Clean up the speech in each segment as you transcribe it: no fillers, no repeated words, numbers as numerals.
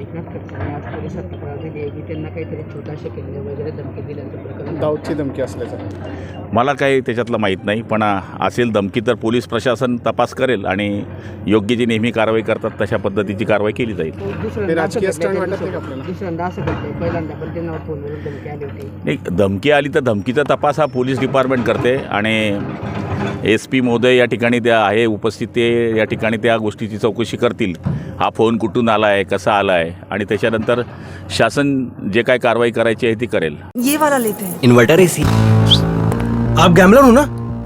एकनाथ खडसे आणि आज पोलिसात तक्रार दिली आहे की त्यांना काहीतरी छोटा शेकेंद्र वगैरे धमकी दिल्याचं प्रकरण दाऊदची धमकी असल्याचं मला काही त्याच्यातलं माहीत नाही, पण असेल धमकी तर पोलीस प्रशासन तपास करेल आणि योग्य जी नेहमी कारवाई करतात तशा पद्धतीची कारवाई केली जाईल. ते राजकीय स्टंट वाटत नाही का आपल्याला? दुसऱ्यांदा असं करते, पहिल्यांदा पण त्यांना फोनवरून धमकी आली होती. नाही, धमकी आली तर धमकीचा तपास हा पोलीस डिपार्टमेंट करते आणि SP महोदय या ठिकाणी त्या आहे उपस्थित, ते या ठिकाणी त्या गोष्टीची चौकशी करतील. हा फोन कुठून आला आहे, कसा आला आहे आणि त्याच्यानंतर शासन जे काय कारवाई करायची आहे ती करेल. ये वाला लेते हैं। Inverter AC. आप गैम्बलर हो ना?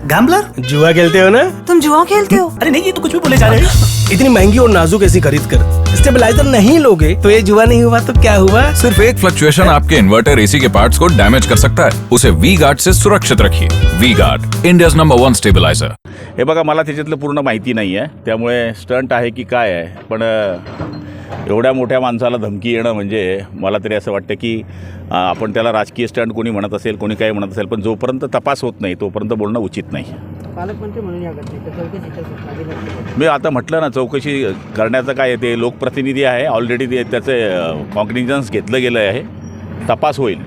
गैम्बलर? जुआ खेलते हो ना? तुम जुआ खेलते हो? अरे नहीं, ये तो कुछ भी बोले जा रहे हैं। इतनी महंगी और नाजुक एसी खरीद कर स्टेबलाइजर नहीं लोगे तो ये जुआ नहीं हुआ तो क्या हुआ? सिर्फ एक फ्लक्चुएशन आपके इन्वर्टर एसी के पार्ट्स को डैमेज कर सकता है. उसे वी गार्ड से सुरक्षित रखिए. V Guard, India's number 1 stabiliser. हे बघा, मला त्याच्यातलं पूर्ण माहिती नाही आहे, त्यामुळे स्टंट आहे की काय आहे, पण एवढ्या मोठ्या माणसाला धमकी येणं म्हणजे मला तरी असं वाटतं की आपण त्याला राजकीय स्टंट कोणी म्हणत असेल, कोणी काही म्हणत असेल, पण जोपर्यंत तपास होत नाही तोपर्यंत बोलणं उचित नाही. पालकमंत्री म्हणून या घटनेच्या चौकशीच्या सूचना दिल्या. मी आता म्हटलं ना, चौकशी करण्याचं काय आहे, ते लोकप्रतिनिधी आहे, ऑलरेडी ते त्याचं कॉग्निझन्स घेतलं गेलं आहे, तपास होईल.